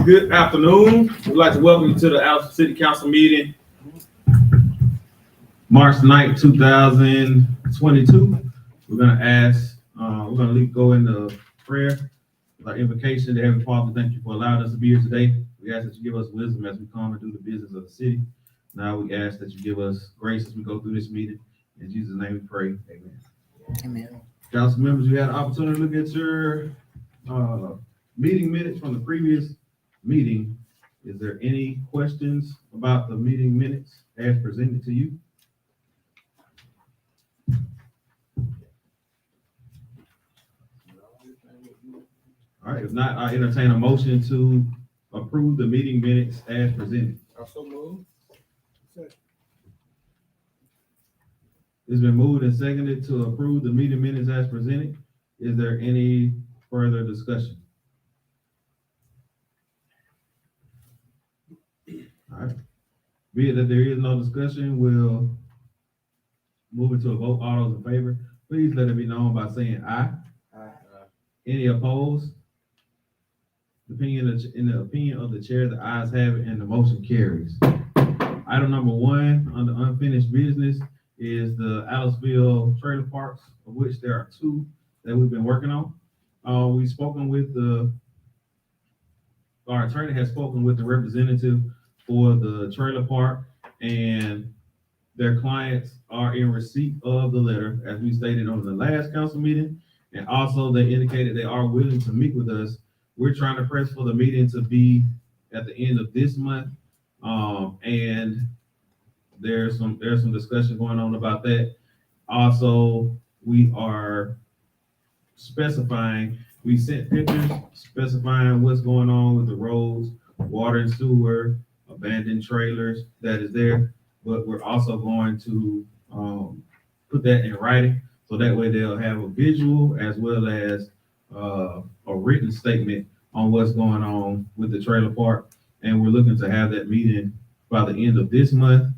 Good afternoon. We'd like to welcome you to the Alpha City Council meeting, March 9th, 2022. We're going to go into prayer. With our invocation to Heavenly Father, thank you for allowing us to be here today. We ask that you give us wisdom as we come and do the business of the city. Now we ask that you give us grace as we go through this meeting. In Jesus' name we pray. Amen. Amen. Council members, you had an opportunity to look at your meeting minutes from the previous meeting. Is there any questions about the meeting minutes as presented to you? All right, if not, I entertain a motion to approve the meeting minutes as presented. Also moved. It's been moved and seconded to approve the meeting minutes as presented. Is there any further discussion? All right. Be it that there is no discussion, we'll move into a vote. All those in favor, please let it be known by saying aye. Aye. Any opposed? In the opinion of the chair, the ayes have it and the motion carries. Item number 1 on the unfinished business is the Aliceville trailer parks, of which there are 2 that we've been working on. We've spoken with our attorney has spoken with the representative for the trailer park, and their clients are in receipt of the letter, as we stated on the last council meeting, and also they indicated they are willing to meet with us. We're trying to press for the meeting to be at the end of this month, and there's some discussion going on about that. Also, we are specifying, we sent pictures specifying what's going on with the roads, water and sewer, abandoned trailers that is there, but we're also going to put that in writing, so that way they'll have a visual as well as a written statement on what's going on with the trailer park. And we're looking to have that meeting by the end of this month,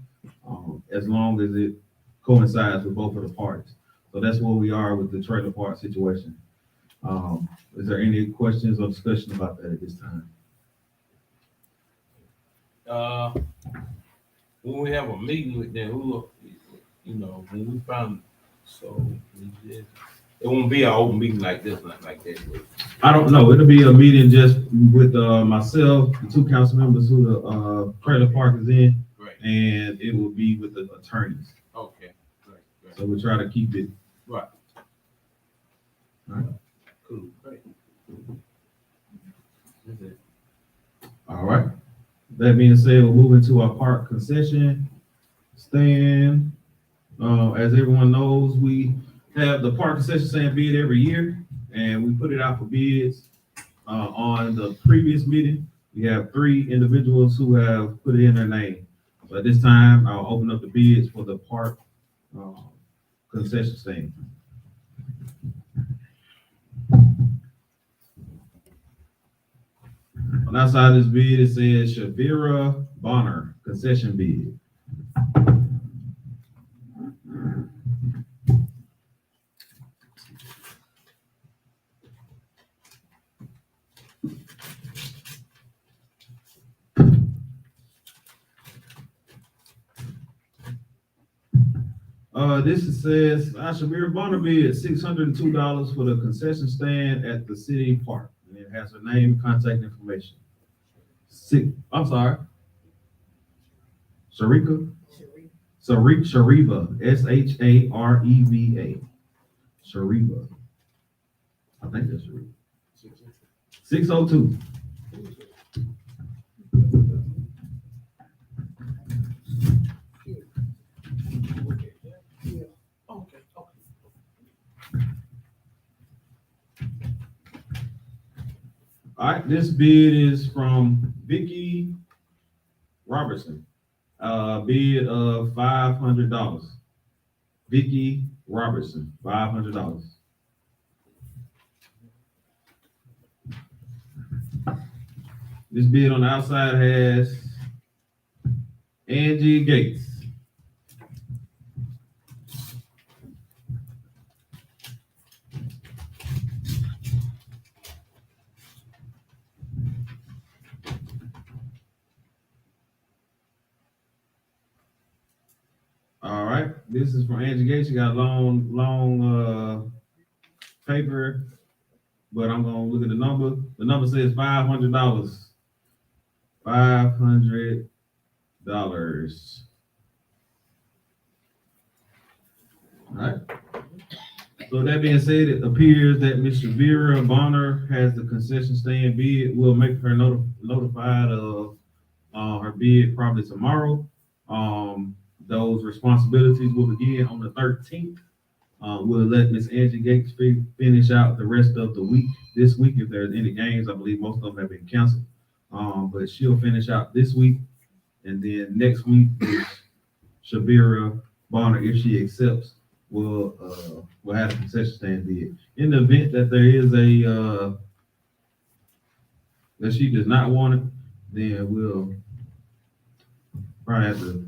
as long as it coincides with both of the parties. So that's where we are with the trailer park situation. Is there any questions or discussion about that at this time? When we have a meeting with them, when we found, it won't be an open meeting like this, not like that. I don't know. It'll be a meeting just with myself, the 2 council members who the trailer park is in, Right. and it will be with the attorneys. Okay. Right. So we'll try to keep it. Right. All right. Cool. Right. That's it. All right. That being said, we'll move into our park concession stand. As everyone knows, we have the park concession stand bid every year, and we put it out for bids. On the previous meeting, we have 3 individuals who have put in their name. So at this time, I'll open up the bids for the park concession stand. On the outside of this bid, it says Shavira Bonner concession bid. This says Shavira Bonner bid $602 for the concession stand at the city park. And it has her name, contact information. Shariva, Shareva, Shariva. I think that's Shariva. 602. All right, this bid is from Vicky Robertson. Bid of $500. Vicky Robertson, $500. This bid on the outside has Angie Gates. This is from Angie Gates. She got a long paper, but I'm gonna look at the number. The number says $500. $500. All right. So that being said, it appears that Ms. Shavira Bonner has the concession stand bid. We'll make her notified of her bid probably tomorrow. Those responsibilities will begin on the 13th. We'll let Miss Angie Gates finish out the rest of the week. This week, if there's any games, I believe most of them have been canceled. But she'll finish out this week, and then next week, Shavira Bonner, if she accepts, will have a concession stand bid. In the event that there is that she does not want it, then we'll probably have to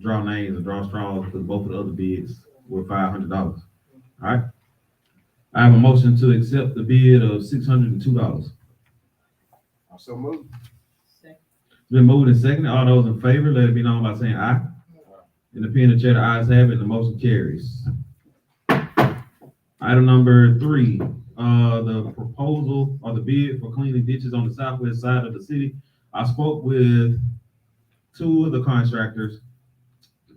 draw names or draw straws because both of the other bids were $500. All right. I have a motion to accept the bid of $602. So move. It's been moved and seconded. All those in favor, let it be known by saying aye. In the pen of chair, the ayes have it, the motion carries. Item number 3, the proposal or the bid for cleaning ditches on the southwest side of the city. I spoke with 2 of the contractors.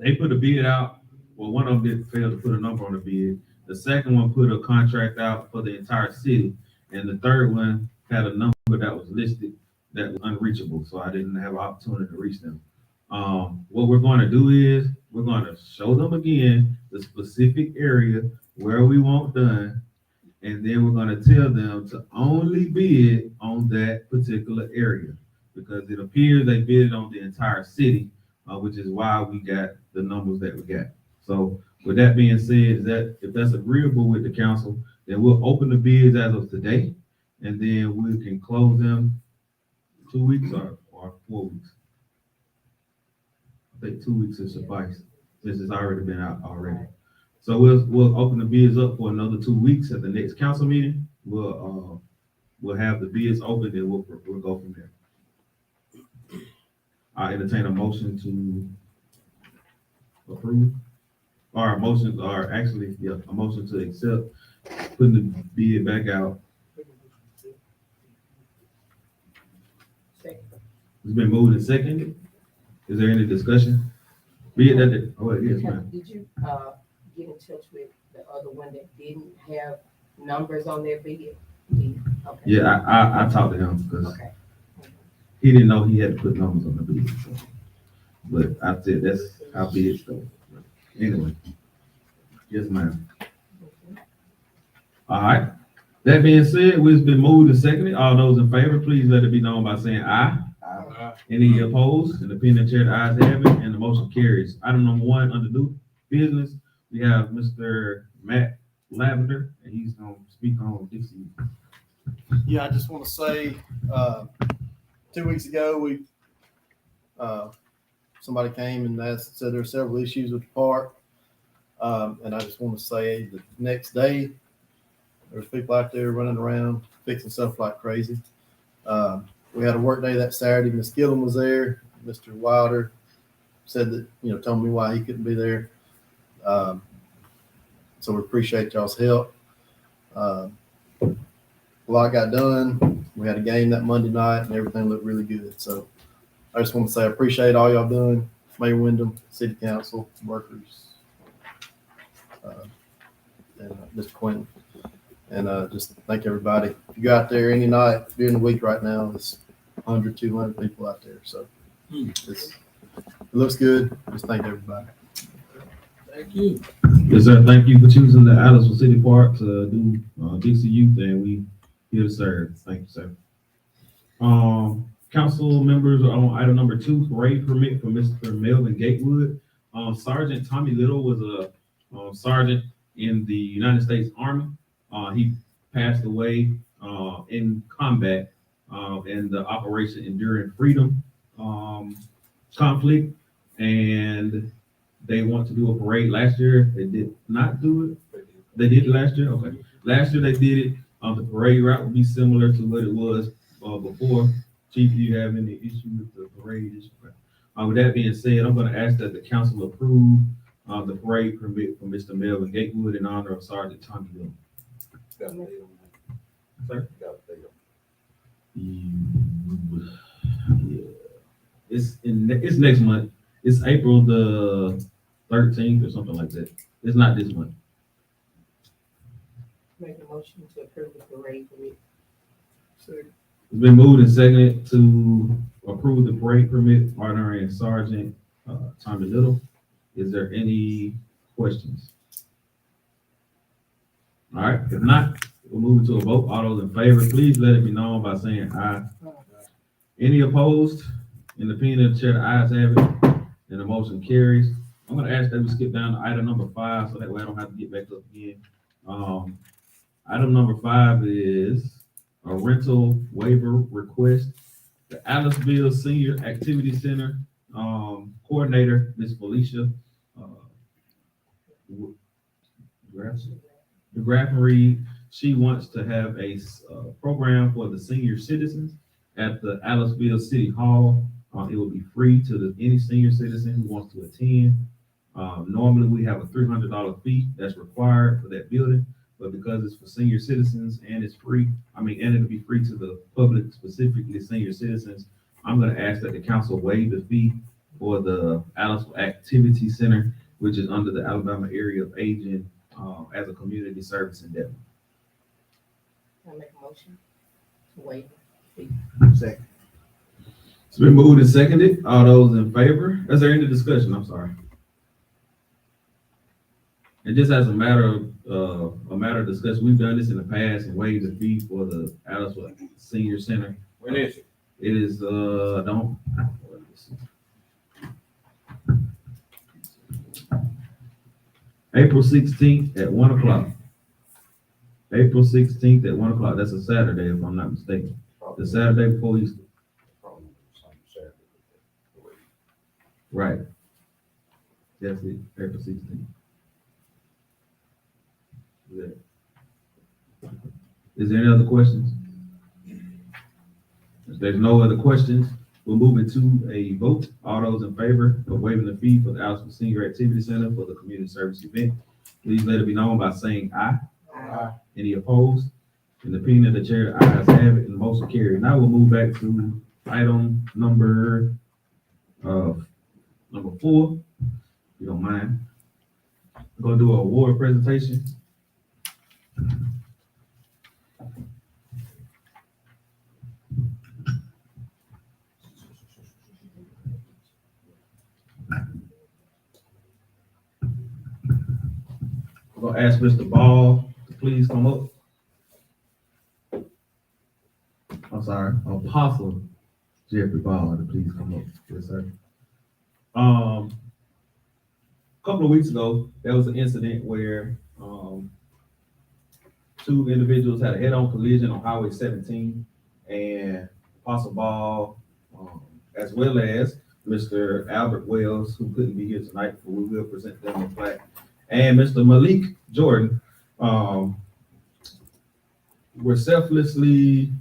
They put a bid out. Well, one of them failed to put a number on the bid. The second one put a contract out for the entire city. And the third one had a number that was listed that was unreachable. So I didn't have an opportunity to reach them. What we're going to do is we're going to show them again the specific area where we want done, and then we're going to tell them to only bid on that particular area because it appears they bid on the entire city, which is why we got the numbers that we got. So with that being said, if that's agreeable with the council, then we'll open the bids as of today, and then we can close them 2 weeks or 4 weeks. I think 2 weeks is suffice since it's already been out already. So we'll open the bids up for another 2 weeks at the next council meeting. We'll have the bids open and we'll go from there. I entertain a motion to approve, or a motion to accept putting the bid back out. It's been moved and seconded. Is there any discussion? Be it that, yes, ma'am. Did you get in touch with the other one that didn't have numbers on their bid? Okay. Yeah, I talked to him because Okay. he didn't know he had to put numbers on the bid. So. But I said that's how bids go. Anyway, yes, ma'am. All right. That being said, it's been moved and seconded. All those in favor, please let it be known by saying aye. Any opposed? In the pen and chair, the ayes have it, and the motion carries. Item number 1 under new business, we have Mr. Matt Lavender, and he's going to speak on Dixie. Yeah, I just want to say, 2 weeks ago, somebody came and said there are several issues with the park. And I just want to say the next day, there's people out there running around fixing stuff like crazy. We had a work day that Saturday. Miss Gillum was there. Mr. Wilder said that, told me why he couldn't be there. So we appreciate y'all's help. A lot got done. We had a game that Monday night and everything looked really good. So I just want to say I appreciate all y'all done. Mayor Wyndham, City Council, workers, and Mr. Quentin. And just thank everybody. If you go out there any night during the week right now, it's 100, 200 people out there. So it looks good. Just thank everybody. Thank you. Yes, sir. Thank you for choosing the Allisville City Park to do Dixie Youth, and we here to serve. Thank you, sir. Council members are on item number 2, parade permit for Mr. Melvin Gatewood. Sergeant Tommy Little was a sergeant in the United States Army. He passed away in combat in the Operation Enduring Freedom conflict, and they want to do a parade. Last year they did not do it. They did it last year. Okay, last year they did it. The parade route will be similar to what it was before. Chief, do you have any issue with the parade issue? With that being said, I'm going to ask that the council approve the parade permit for Mr. Melvin Gatewood in honor of Sergeant Tommy Little. Got a date on that. Sir? Got a date Yeah. It's next month. It's April the 13th or something like that. It's not this month. Make a motion to approve the parade permit. It's been moved and seconded to approve the parade permit honoring Sergeant Tommy Little. Is there any questions? All right, if not, we'll move to a vote. All those in favor, please let it be known by saying aye. Any opposed? In the opinion of the chair, the ayes have it, and the motion carries. I'm gonna ask that we skip down to item number 5, so that way I don't have to get back up again. Item number 5 is a rental waiver request. The Aliceville Senior Activity Center, coordinator, Ms. Felicia, DeGraff and Reed, she wants to have a program for the senior citizens at the Aliceville City Hall. It will be free to any senior citizen who wants to attend. Normally, we have a $300 fee that's required for that building, but because it's for senior citizens and it's free, and it'll be free to the public, specifically senior citizens, I'm gonna ask that the council waive the fee for the Aliceville Activity Center, which is under the Alabama Area of Aging, as a community service endeavor. I make a motion to waive. Second. It's been moved and seconded. All those in favor? Is there any discussion? I'm sorry. And just as a matter of discussion, we've done this in the past and waived the fee for the Aliceville Senior Center. When is it? It is, April 16th at 1 o'clock. April 16th at 1 o'clock. That's a Saturday, if I'm not mistaken. The Saturday before Easter. Probably some Saturday. Right. That's it, April 16th. Is there any other questions? If there's no other questions, we'll move into a vote. All those in favor of waiving the fee for the Aliceville Senior Activity Center for the community service event, please let it be known by saying aye. Aye. Any opposed? In the opinion of the chair, the ayes have it and the motion carried. Now we'll move back to item number 4, if you don't mind. We're gonna do an award presentation. We're gonna ask Mr. Ball to please come up. I'm sorry, Apostle Jeffrey Ball to please come up. Yes, sir. A couple of weeks ago, there was an incident where 2 individuals had a head-on collision on Highway 17, and Apostle Ball, as well as Mr. Albert Wells, who couldn't be here tonight, but we will present them a plaque, and Mr. Malik Jordan, were selflessly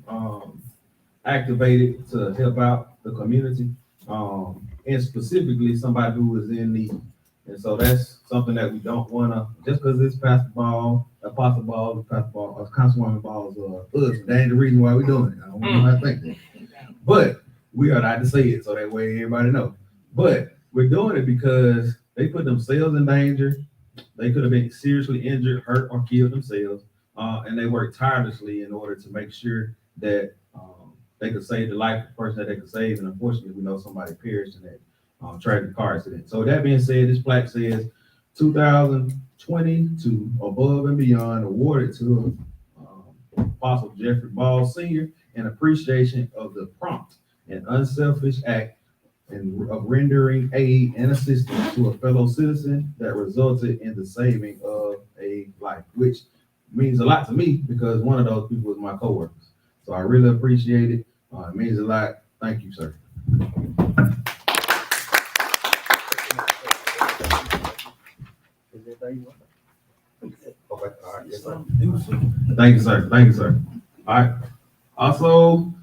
activated to help out the community, and specifically somebody who is in need. And so that's something that we don't want to, just because it's Pastor Ball, Apostle Ball, Pastor Ball, Councilwoman Ball's husband, that ain't the reason why we're doing it. I don't want nobody to think that. But we are not to say it so that way everybody knows. But we're doing it because they put themselves in danger. They could have been seriously injured, hurt, or killed themselves. And they worked tirelessly in order to make sure that they could save the life of the person that they could save. And unfortunately, we know somebody perished in that tragic car accident. So that being said, this plaque says 2022 Above and Beyond awarded to Apostle Jeffrey Ball Sr. in appreciation of the prompt and unselfish act of rendering aid and assistance to a fellow citizen that resulted in the saving of a life, which means a lot to me because one of those people was my coworkers. So I really appreciate it. It means a lot. Thank you, sir. Okay, all right, yes, sir. Thank you, sir. Thank you, sir. All right. Also,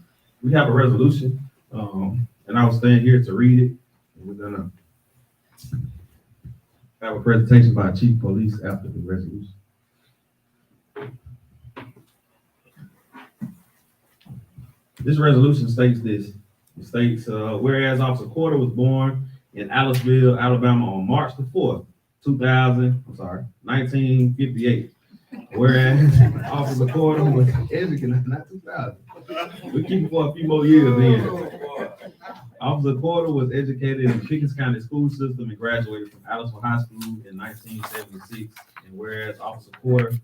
we have a resolution, and I will stand here to read it. We're gonna have a presentation by Chief Police after the resolution. This resolution states this. It states, whereas Officer Carter was born in Aliceville, Alabama on March the 4th, 1958. Whereas Officer Carter was educated, not 2000. We keep it for a few more years then. Officer Carter was educated in the Pickens County school system and graduated from Aliceville High School in 1976. And whereas Officer Carter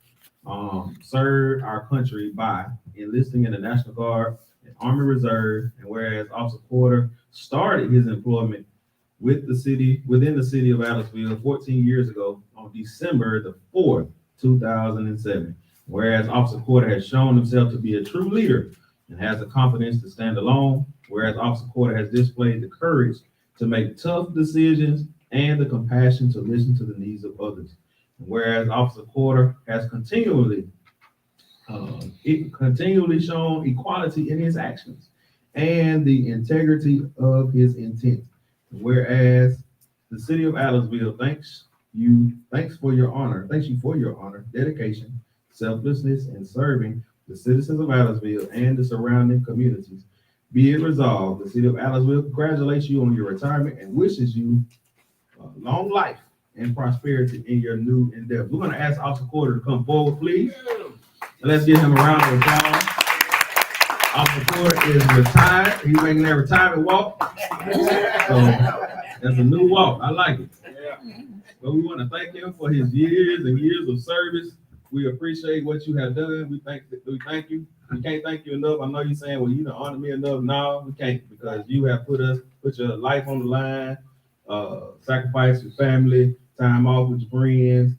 served our country by enlisting in the National Guard and Army Reserve, and whereas Officer Carter started his employment within the city of Aliceville 14 years ago on December the 4th, 2007. Whereas Officer Carter has shown himself to be a true leader and has the confidence to stand alone, whereas Officer Carter has displayed the courage to make tough decisions and the compassion to listen to the needs of others. And whereas Officer Carter has continually shown equality in his actions and the integrity of his intent. Whereas the city of Aliceville thanks you for your honor, dedication, selflessness, and serving the citizens of Aliceville and the surrounding communities. Be it resolved, the city of Aliceville congratulates you on your retirement and wishes you long life and prosperity in your new endeavors. We're going to ask Officer Carter to come forward, please. And let's give him a round of applause. Officer Carter is retired. He's making that retirement walk. So that's a new walk. I like it. But we want to thank him for his years and years of service. We appreciate what you have done. We thank you. We can't thank you enough. I know you're saying, well, you don't honor me enough. No, we can't, because you have put your life on the line, sacrifice your family, time off with your friends,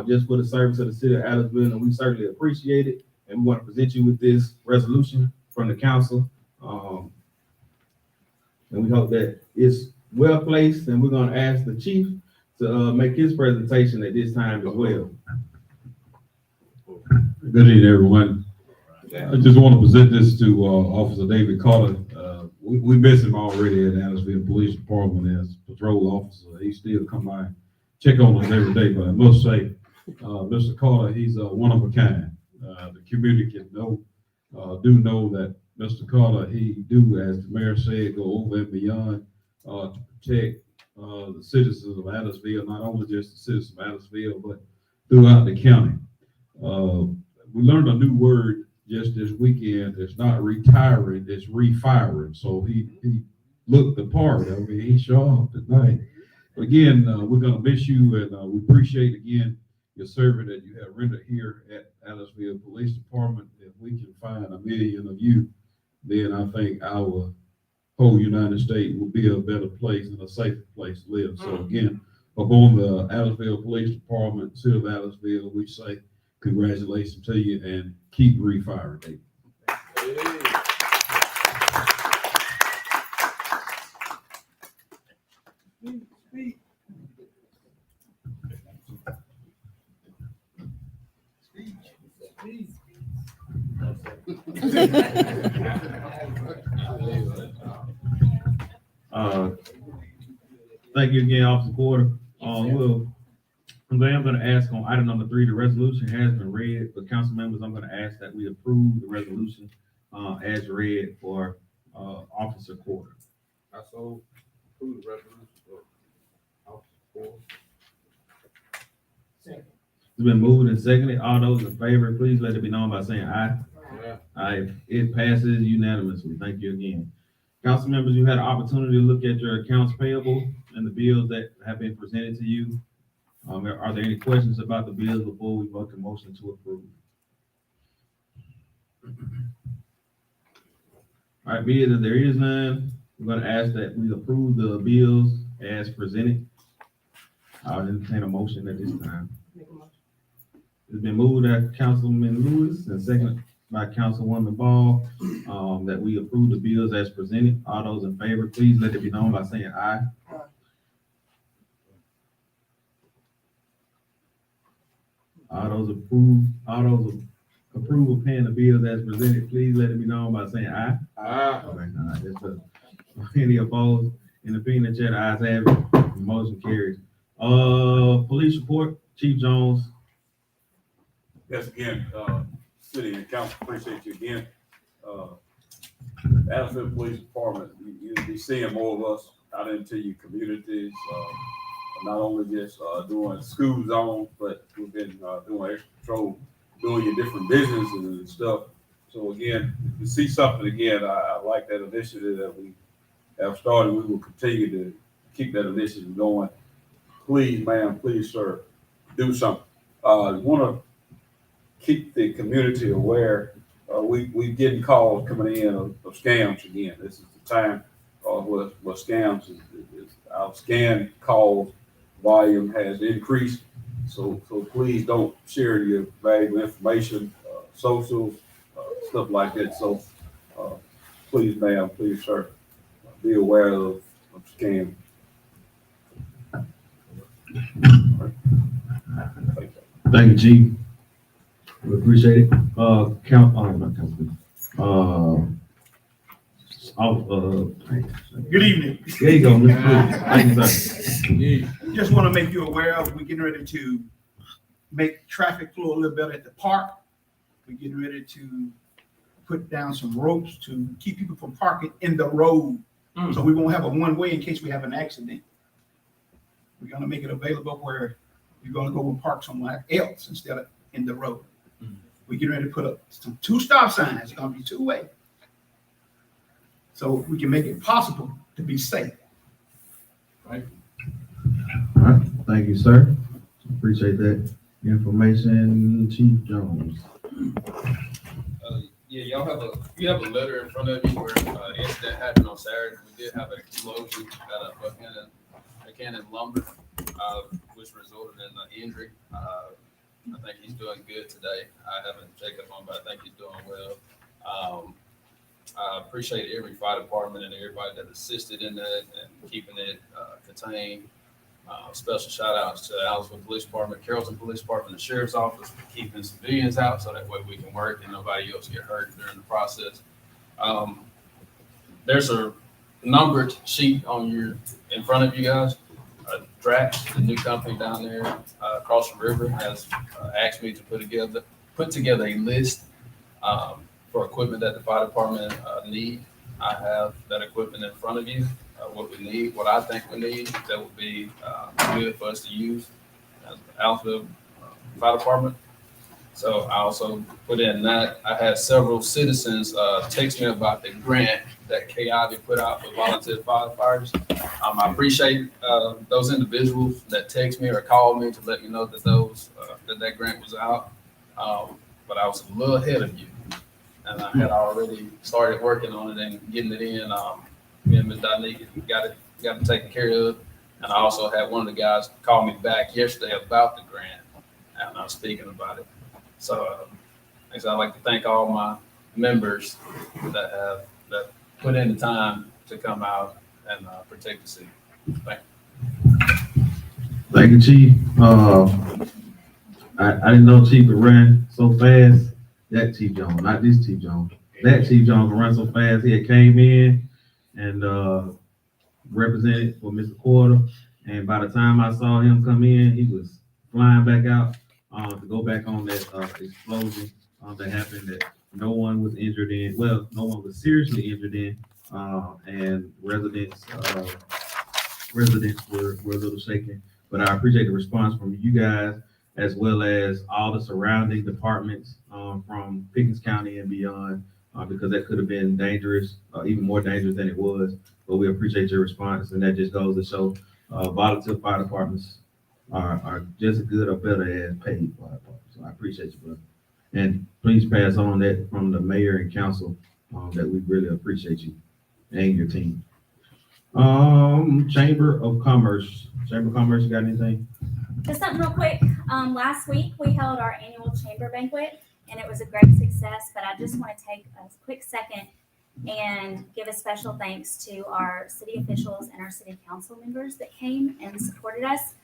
just for the service of the city of Aliceville, and we certainly appreciate it. And we want to present you with this resolution from the council. And we hope that it's well placed, and we're going to ask the chief to make his presentation at this time as well. Good evening, everyone. I just want to present this to Officer David Carter. We miss him already at Aliceville Police Department as patrol officer. He still come by and check on us every day, but I must say, Mr. Carter, he's one of a kind. The community can do know that Mr. Carter, he do, as the mayor said, go over and beyond to protect the citizens of Aliceville, not only just the citizens of Aliceville, but throughout the county. We learned a new word just this weekend. It's not retiring, it's refiring. So he looked the part. I mean, he showed up tonight. But again, we're going to miss you, and we appreciate again your service that you have rendered here at Aliceville Police Department. If we can find 1 million of you, then I think our whole United States will be a better place and a safer place to live. So again, upon the Aliceville Police Department, City of Aliceville, we say congratulations to you and keep refiring, David. Thank you again, Officer Carter. I'm going to ask on item number 3, the resolution has been read, but council members, I'm going to ask that we approve the resolution as read for Officer Carter. I so approve the resolution for Officer Carter. Second. It's been moved and seconded. All those in favor, please let it be known by saying aye. Yeah. Aye. It passes unanimously. Thank you again. Council members, you had an opportunity to look at your accounts payable and the bills that have been presented to you. Are there any questions about the bills before we vote the motion to approve? All right, be it that there is none, we're going to ask that we approve the bills as presented. I'll entertain a motion at this time. Make a motion. It's been moved by Councilman Lewis and seconded by Councilwoman Ball, that we approve the bills as presented. All those in favor, please let it be known by saying aye. Aye. All those approve of paying the bills as presented, please let it be known by saying aye. Ah, All right, any opposed? In the opinion of the chair, the ayes have it. The motion carries. Police report, Chief Jones. Yes, again, city and council, appreciate you again. Addisonville Police Department, you'll be seeing more of us out into your communities, not only just, doing school zones, but we've been, doing extra patrol, doing your different businesses and stuff. So again, to see something again, I like that initiative that we have started. We will continue to keep that initiative going. Please, ma'am, please, sir, do something. Want to keep the community aware. We getting calls coming in of scams again. This is the time where scams is our scan calls volume has increased. So please don't share your valuable information, socials, stuff like that. So please, ma'am, please, sir, be aware of scams. Thank you, Chief. We appreciate it. Not Councilman. Good evening. There you go, Mr. Cruz. Thank you, sir. Just want to make you aware of, we're getting ready to make traffic flow a little better at the park. We're getting ready to put down some ropes to keep people from parking in the road. So we won't have a one-way in case we have an accident. We're gonna make it available where you're gonna go and park somewhere else instead of in the road. We're getting ready to put up some 2 stop signs. It's gonna be 2-way. So we can make it possible to be safe. All right, thank you, sir. Appreciate that information, Chief Jones. Yeah, you have a letter in front of you where incident happened on Saturday. We did have an explosion at Buchanan Lumber, which resulted in an injury. I think he's doing good today. I haven't checked up on him, but I think he's doing well. I appreciate every fire department and everybody that assisted in that and keeping it contained. Special shout outs to Addisonville Police Department, Carrollton Police Department, the Sheriff's Office for keeping civilians out so that way we can work and nobody else get hurt during the process. There's a numbered sheet in front of you guys. Drax, the new company down there across the river, has asked me to put together a list for equipment that the fire department need. I have that equipment in front of you. What we need, what I think we need, that would be good for us to use as Addisonville Fire Department. So I also put in that. I had several citizens text me about the grant that KIV put out for volunteer firefighters. I appreciate those individuals that text me or call me to let me know that that grant was out. But I was a little ahead of you, and I had already started working on it and getting it in. Me and Ms. Donique got it taken care of. And I also had one of the guys call me back yesterday about the grant, and I was speaking about it. So I'd like to thank all my members that put in the time to come out and protect the city. Thank you. Thank you, Chief. I didn't know Chief could run so fast. That Chief Jones, not this Chief Jones. That Chief Jones can run so fast. He had came in and represented for Mr. Porter. And by the time I saw him come in, he was flying back out to go back on that explosion that happened that no one was injured in. Well, no one was seriously injured in, and residents were a little shaken. But I appreciate the response from you guys, as well as all the surrounding departments from Pickens County and beyond, because that could have been dangerous, even more dangerous than it was. But we appreciate your response, and that just goes to show volunteer fire departments are just as good or better as paid fire departments. So I appreciate you, brother. And please pass on that from the mayor and council that we really appreciate you and your team. Chamber of Commerce, you got anything? Just something real quick. Last week we held our annual chamber banquet and it was a great success, but I just want to take a quick second and give a special thanks to our city officials and our city council members that came and supported us.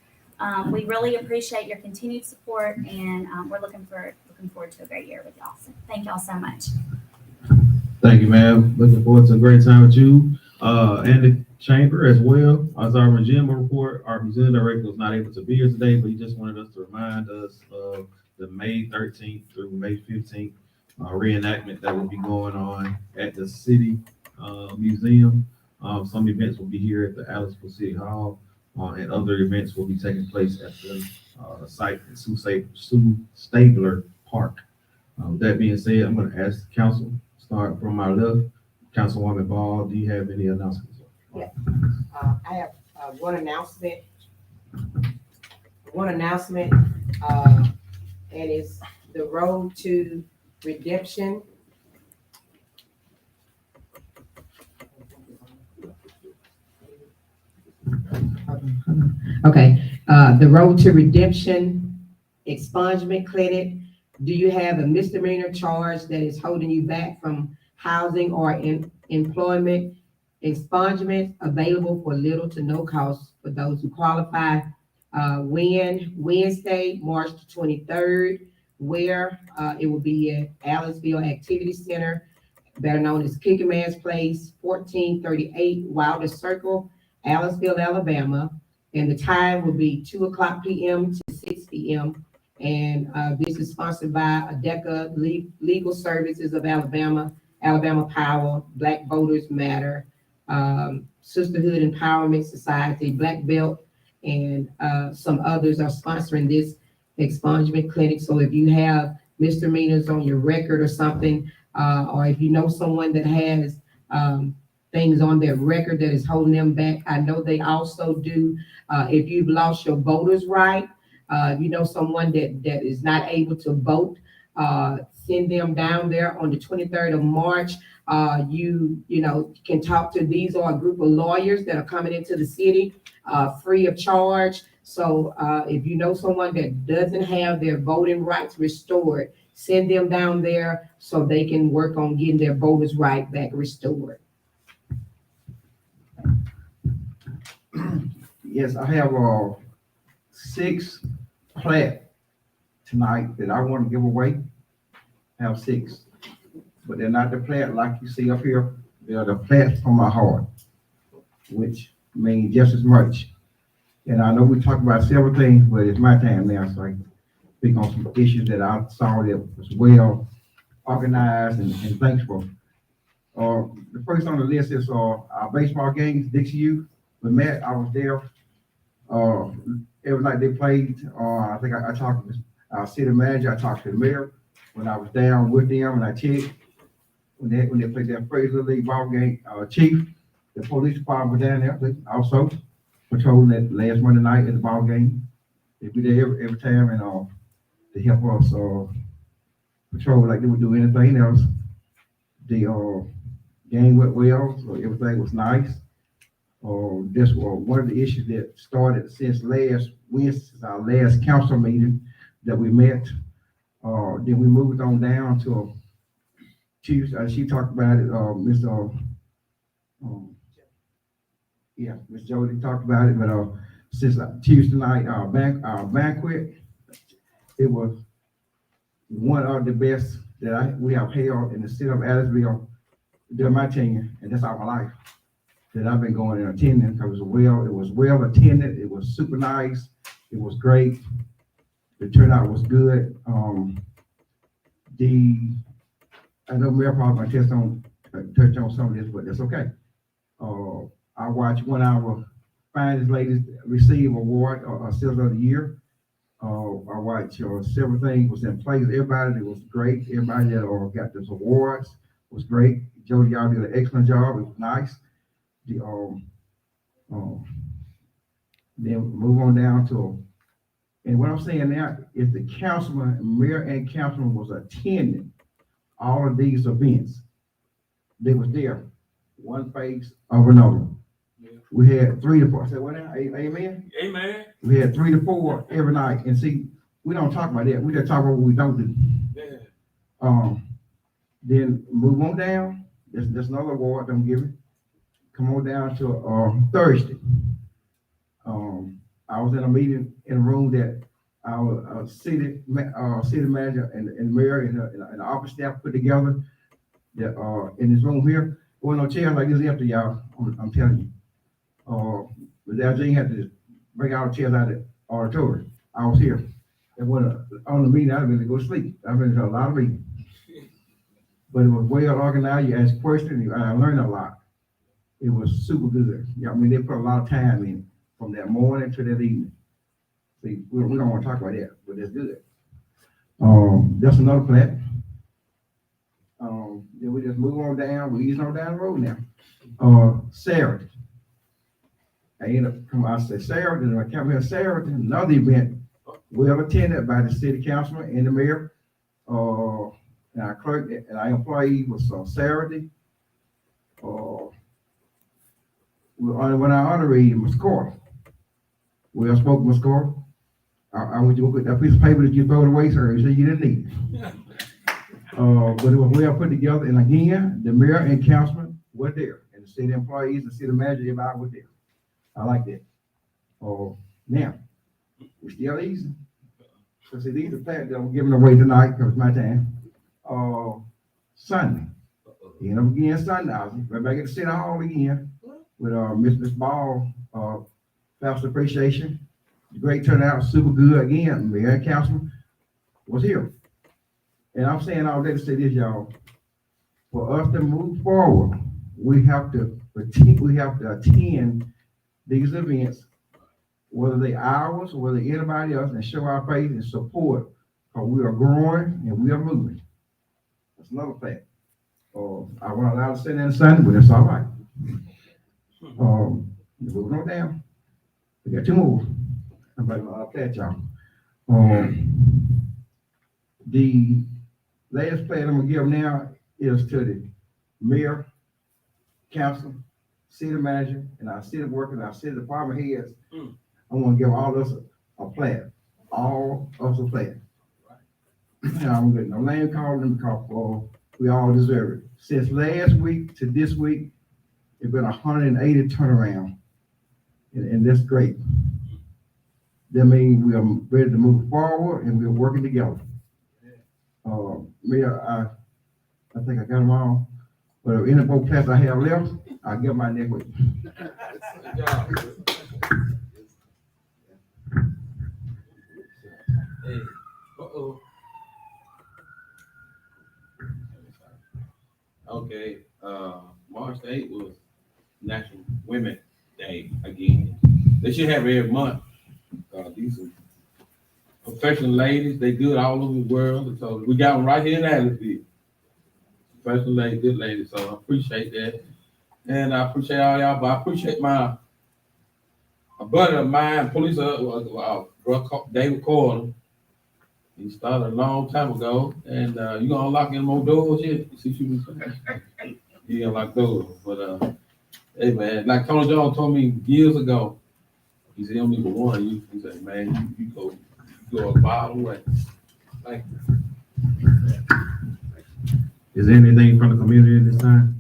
We really appreciate your continued support, and we're looking forward to a great year with y'all. So thank y'all so much. Thank you, ma'am. Looking forward to a great time with you and the chamber as well as our agenda report. Our museum director was not able to be here today, but he just wanted us to remind us of the May 13th through May 15th reenactment that will be going on at the city museum. Some events will be here at the Aliceville City Hall, and other events will be taking place at the site at Sue Stabler Park. With that being said, I'm going to ask the council, start from my left. Councilwoman Ball, do you have any announcements? I have one announcement. And it's the road to redemption. Okay, the road to redemption expungement clinic. Do you have a misdemeanor charge that is holding you back from housing or employment? Expungement available for little to no cost for those who qualify. Wednesday, March the 23rd, where it will be at Aliceville Activity Center, better known as Kicker Man's Place, 1438 Wilder Circle, Aliceville, Alabama. And the time will be 2:00 p.m. to 6 p.m. And this is sponsored by ADECA Legal Services of Alabama, Alabama Power, Black Voters Matter, Sisterhood Empowerment Society, Black Belt, and some others are sponsoring this expungement clinic. So if you have misdemeanors on your record or something, or if you know someone that has things on their record that is holding them back, I know they also do. If you've lost your voter's right, if you know someone that is not able to vote, send them down there on the 23rd of March. You can talk to, these are a group of lawyers that are coming into the city free of charge. So if you know someone that doesn't have their voting rights restored, send them down there so they can work on getting their voters' right back restored. Yes, I have 6 plaques tonight that I want to give away. I have 6, but they're not the plaque like you see up here. They're the plaques from my heart, which mean just as much. And I know we talked about several things, but it's my time now, so I can speak on some issues that I saw that was well organized and thankful. The first on the list is our baseball games, Dixie Youth. We met, I was there. Every night they played. I think I talked to our city manager, I talked to the mayor when I was down with them, and I checked when they played their Fraser League ball game. Chief, the police department was down there. They also patrolling that last Monday night at the ball game. They be there every time, and to help us patrol like they would do anything else. The game went well, so everything was nice. This was one of the issues that started since last Wednesday, our last council meeting that we met. Then we moved on down to Tuesday. She talked about it. Miss Jody talked about it. But since Tuesday night, our banquet, it was one of the best that we have held in the city of Aliceville during my tenure, and that's all my life that I've been going and attending, because it was well attended. It was super nice. It was great. The turnout was good. I know Mayor probably might touch on some of this, but that's okay. I watched one of our finest ladies receive award, Silver of the Year. I watched several things was in place. Everybody that was great. Everybody that got those awards was great. Jody, y'all did an excellent job. It was nice. Then move on down to, and what I'm saying now is the councilman, mayor and councilman was attending all of these events. They was there, one face of another. Yeah. We had 3 to 4. I said, what now? Amen? Amen. We had 3 to 4 every night. And see, we don't talk about that. We just talk about what we don't do. Yeah. Then move on down. There's another award, don't give it. Come on down to Thursday. I was in a meeting in a room that our city manager and mayor and the office staff put together. That in this room here, there wasn't no chairs like this empty, y'all. I'm telling you. But that Jean had to bring our chairs out of the auditorium. I was here. And when, on the meeting, I was going to go to sleep. I've been to a lot of meetings. But it was well organized. You asked questions, and I learned a lot. It was super good. Yeah, I mean, they put a lot of time in from that morning to that evening. See, we don't want to talk about that, but that's good. That's another plat. Then we just move on down. We ease on down the road now. Saturday. I said Saturday, and I come here Saturday, another event well attended by the city councilman and the mayor. And our clerk and our employee was on Saturday. When I honorary Ms. Carter. We spoke to Ms. Carter. I went to look at that piece of paper that you throw away, sir. You said you didn't need it. But it was well put together. And again, the mayor and councilman were there. And the city employees, the city manager, everybody was there. I like that. Now, we're still easy. So see, these are plans that I'm giving away tonight because it's my time. Sunday. Again Sunday. Right back at the city hall again with Miss Ball, Fast Appreciation. Great turnout, super good. Again, Mayor and Councilman was here. And I'm saying all day to say this, y'all. For us to move forward, we have to attend these events, whether they ours or whether anybody else, and show our faith and support, because we are growing and we are moving. That's another fact. I wasn't allowed to say that on Sunday, but that's all right. Moving on down. We got two more. I'm like, I'll catch y'all. The last plan I'm gonna give now is to the mayor, council, city manager, and our city workers, our city department heads. I want to give all of us a plan. All of us a plan. I'm getting no name calling because we all deserve it. Since last week to this week, it's been 180 turnaround. And that's great. That means we are ready to move forward and we're working together. Mayor, I think I got them all. But if any more plans I have left, I'll give my next week. Okay, March 8th was National Women's Day again. They should have it every month. These are professional ladies. They good all over the world. So we got them right here in Adelsville. Professional ladies, good ladies. So I appreciate that. And I appreciate all y'all, but I appreciate my brother of mine, police David Corder. He started a long time ago, and you gonna unlock any more doors yet? You unlock doors, but hey man, like Tony Jones told me years ago, he said, "You don't need but one." He said, "Man, you go a mile away." Thank you. Is there anything from the community at this time?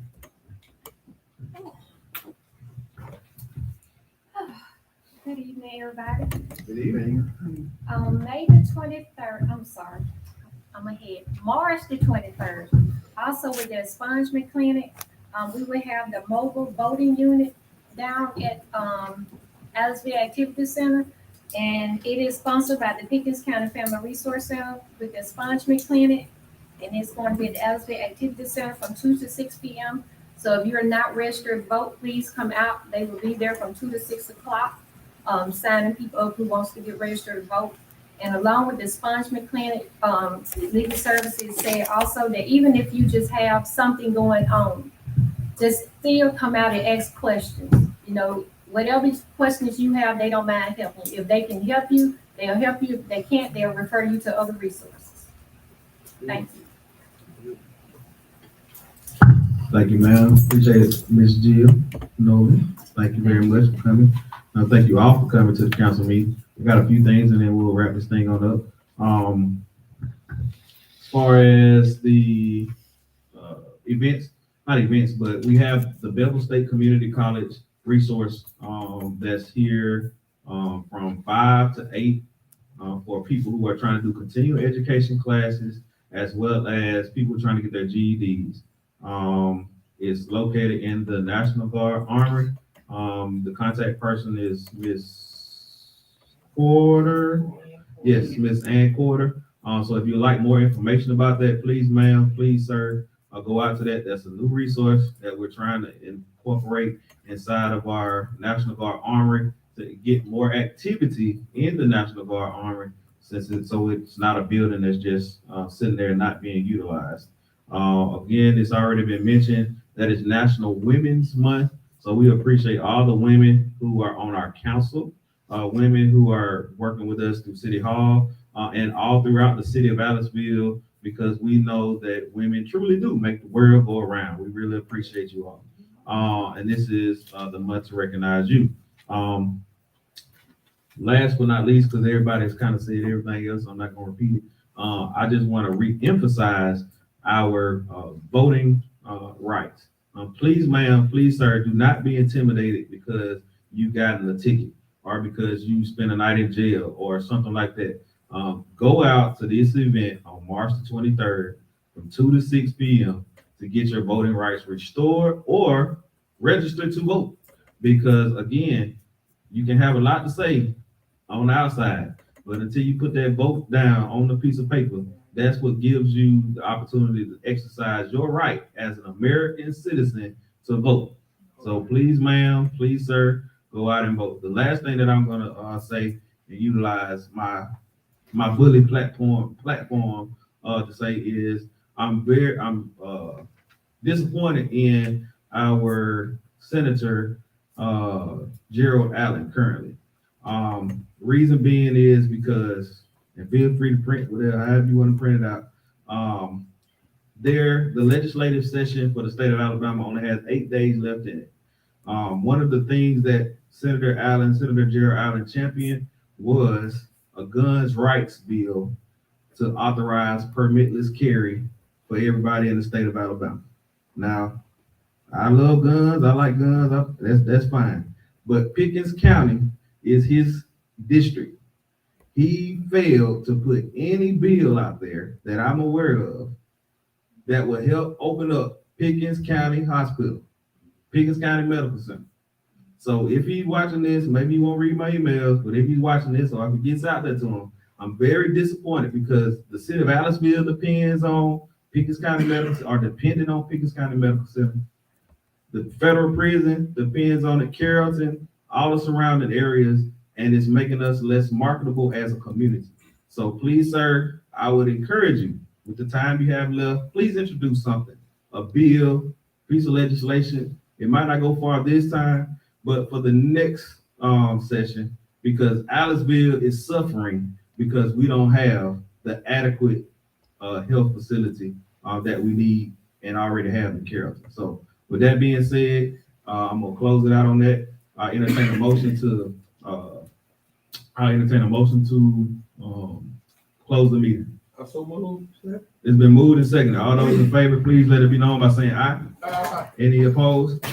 Good evening, everybody. Good evening. May the 23rd, I'm sorry, I'm ahead. March the 23rd, also with the expungement clinic, we will have the mobile voting unit down at Adelsville Activity Center. And it is sponsored by the Pickens County Family Resource Center with the expungement clinic. And it's going to be at the Adelsville Activity Center from 2 to 6 p.m. So if you're not registered, vote, please come out. They will be there from 2 to 6 o'clock. Signing people up who wants to get registered to vote. And along with the expungement clinic, legal services say also that even if you just have something going on, just still come out and ask questions. You know, whatever questions you have, they don't mind helping. If they can help you, they'll help you. If they can't, they'll refer you to other resources. Thank you. Thank you, ma'am. Appreciate it, Ms. Jill Nolan. Thank you very much for coming. Thank you all for coming to the council meeting. We got a few things and then we'll wrap this thing on up. As far as the events, not events, but we have the Bevel State Community College resource that's here from 5 to 8 for people who are trying to do continuing education classes as well as people trying to get their GEDs. It's located in the National Guard Armory. The contact person is Miss Porter. Yes, Miss Ann Porter. So if you'd like more information about that, please, ma'am, please, sir, go out to that. That's a new resource that we're trying to incorporate inside of our National Guard Armory to get more activity in the National Guard Armory, since it's not a building that's just sitting there not being utilized. Again, it's already been mentioned that it's National Women's Month, so we appreciate all the women who are on our council, women who are working with us through City Hall, and all throughout the city of Aliceville, because we know that women truly do make the world go around. We really appreciate you all. And this is the month to recognize you. Last but not least, because everybody's kind of said everything else, I'm not going to repeat it. I just want to re-emphasize our voting rights. Please, ma'am, please, sir, do not be intimidated because you got a ticket or because you spent a night in jail or something like that. Go out to this event on March the 23rd from 2 to 6 p.m. to get your voting rights restored or register to vote. Because again, you can have a lot to say on the outside, but until you put that vote down on the piece of paper, that's what gives you the opportunity to exercise your right as an American citizen to vote. So please, ma'am, please, sir, go out and vote. The last thing that I'm gonna say and utilize my bully platform to say is I'm disappointed in our Senator Gerald Allen currently. Reason being is because, and feel free to print whatever, however you want to print it out. The legislative session for the state of Alabama only has 8 days left in it. One of the things that Senator Gerald Allen championed was a guns rights bill to authorize permitless carry for everybody in the state of Alabama. Now, I love guns. I like guns. That's fine. But Pickens County is his district. He failed to put any bill out there that I'm aware of that will help open up Pickens County Hospital, Pickens County Medical Center. So if he's watching this, maybe he won't read my emails, but if he's watching this, or if it gets out there to him, I'm very disappointed because the city of Aliceville depends on Pickens County Medical, or dependent on Pickens County Medical Center. The federal prison depends on it, Carrollton, all the surrounding areas, and it's making us less marketable as a community. So please, sir, I would encourage you, with the time you have left, please introduce something, a bill, piece of legislation. It might not go far this time, but for the next session, because Aliceville is suffering because we don't have the adequate health facility that we need and already have in Carrollton. So with that being said, I'm gonna close it out on that. I entertain a motion to close the meeting. It's been moved and seconded. All those in favor, please let it be known by saying aye. Any opposed?